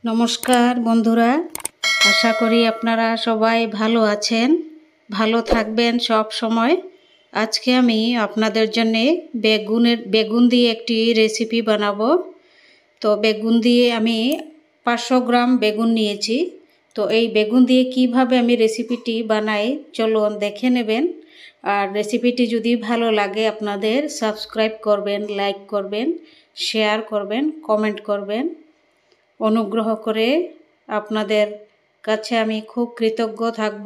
নমস্কার বন্ধুরা, আশা করি আপনারা সবাই ভালো আছেন, ভালো থাকবেন সব সময়। আজকে আমি আপনাদের জন্য বেগুন দিয়ে একটি রেসিপি বানাবো। তো বেগুন দিয়ে আমি 500 গ্রাম বেগুন নিয়েছি। তো এই বেগুন দিয়ে কিভাবে আমি রেসিপিটি বানাই চলুন দেখে নেবেন। আর রেসিপিটি যদি ভালো লাগে আপনাদের সাবস্ক্রাইব করবেন, লাইক করবেন, শেয়ার করবেন, কমেন্ট করবেন। অনুগ্রহ করে আপনাদের কাছে আমি খুব কৃতজ্ঞ থাকব।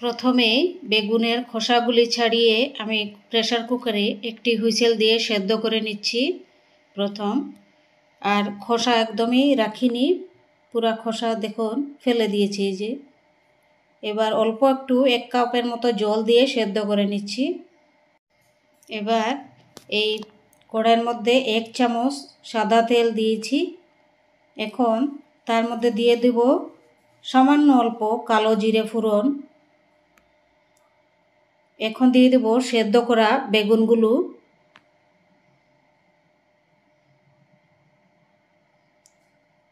প্রথমে বেগুনের খোসাগুলি ছাড়িয়ে আমি প্রেসার কুকারে একটি হুইসেল দিয়ে সেদ্ধ করে নিচ্ছি প্রথম। আর খোসা একদমই রাখিনি, পুরা খোসা দেখুন ফেলে দিয়েছি এই যে। এবার অল্প একটু 1 কাপের মতো জল দিয়ে সেদ্ধ করে নিচ্ছি। এবার এই কড়াইয়ের মধ্যে 1 চামচ সাদা তেল দিয়েছি। এখন তার মধ্যে দিয়ে দেব সামান্য অল্প কালো জিরে ফোড়ন। এখন দিয়ে দেব সেদ্ধ করা বেগুনগুলো।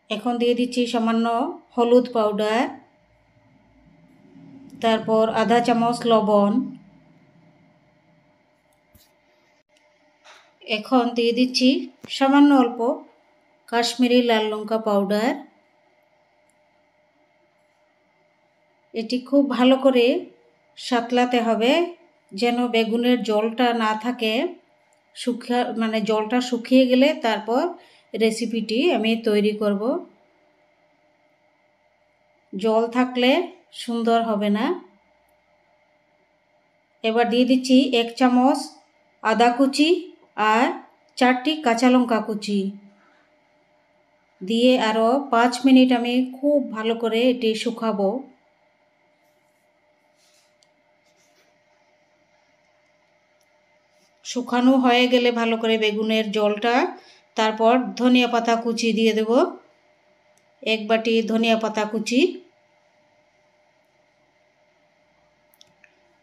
এখন দিয়ে দিচ্ছি সামান্য হলুদ পাউডার, তারপর আধা চামচ লবণ। এখন দিয়ে দিচ্ছি সামান্য অল্প কাশ্মীরি লাল লঙ্কা পাউডার। এটি খুব ভালো করে সাতলাতে হবে যেন বেগুনের জলটা না থাকে। জলটা শুকিয়ে গেলে তারপর রেসিপিটি আমি তৈরি করব। জল থাকলে সুন্দর হবে না। এবার দিয়ে দিচ্ছি 1 চামচ আদা কুচি আর 4টি কাঁচা লঙ্কা কুচি দিয়ে আরও 5 মিনিট আমি খুব ভালো করে এটি শুকাবো। শুকানো হয়ে গেলে ভালো করে বেগুনের জলটা, তারপর ধনিয়া পাতা কুচি দিয়ে দেব। 1 বাটি ধনিয়া পাতা কুচি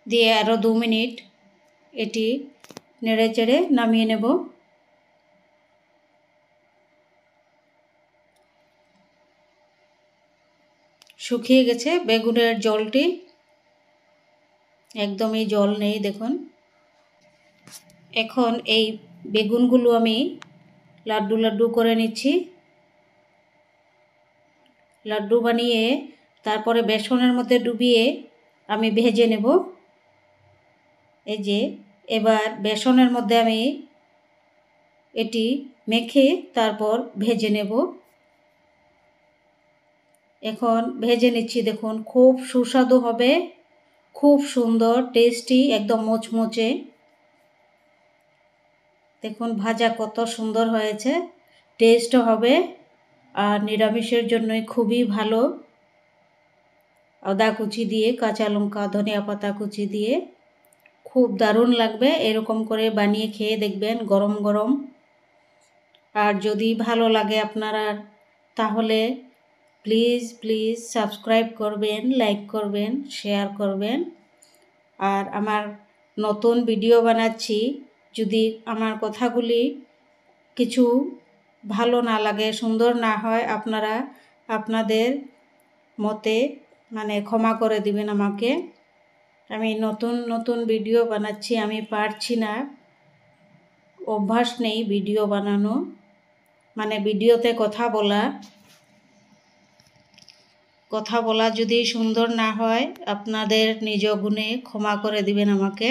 দিয়ে আরও 2 মিনিট এটি নেড়ে চেড়ে নামিয়ে নেব। শুকিয়ে গেছে বেগুনের জলটি, একদমই জল নেই দেখুন। এখন এই বেগুনগুলো আমি লাড্ডু লাড্ডু করে নিচ্ছি। লাড্ডু বানিয়ে তারপরে বেসনের মধ্যে ডুবিয়ে আমি ভেজে নেব। এই যে এবার বেসনের মধ্যে আমি এটি মেখে তারপর ভেজে নেব। এখন ভেজে নিচ্ছি দেখুন, খুব সুস্বাদু হবে, খুব সুন্দর টেস্টি, একদম মুচমুচে। দেখুন ভাজা কত সুন্দর হয়েছে, টেস্টও হবে আর নিরামিষের জন্যই খুবই ভালো। আদা কুচি দিয়ে, কাঁচা লঙ্কা, ধনিয়া পাতা কুচি দিয়ে খুব দারুণ লাগবে। এরকম করে বানিয়ে খেয়ে দেখবেন গরম গরম। আর যদি ভালো লাগে আপনারা তাহলে প্লিজ সাবস্ক্রাইব করবেন, লাইক করবেন, শেয়ার করবেন। আর আমার নতুন ভিডিও বানাচ্ছি, যদি আমার কথাগুলি কিছু ভালো না লাগে, সুন্দর না হয়, আপনারা আপনাদের মতে ক্ষমা করে দিবেন আমাকে। আমি নতুন ভিডিও বানাচ্ছি, আমি পারছি না, অভ্যাস নেই ভিডিও বানানো, ভিডিওতে কথা বলা যদি সুন্দর না হয় আপনাদের নিজ গুণে ক্ষমা করে দিবেন আমাকে।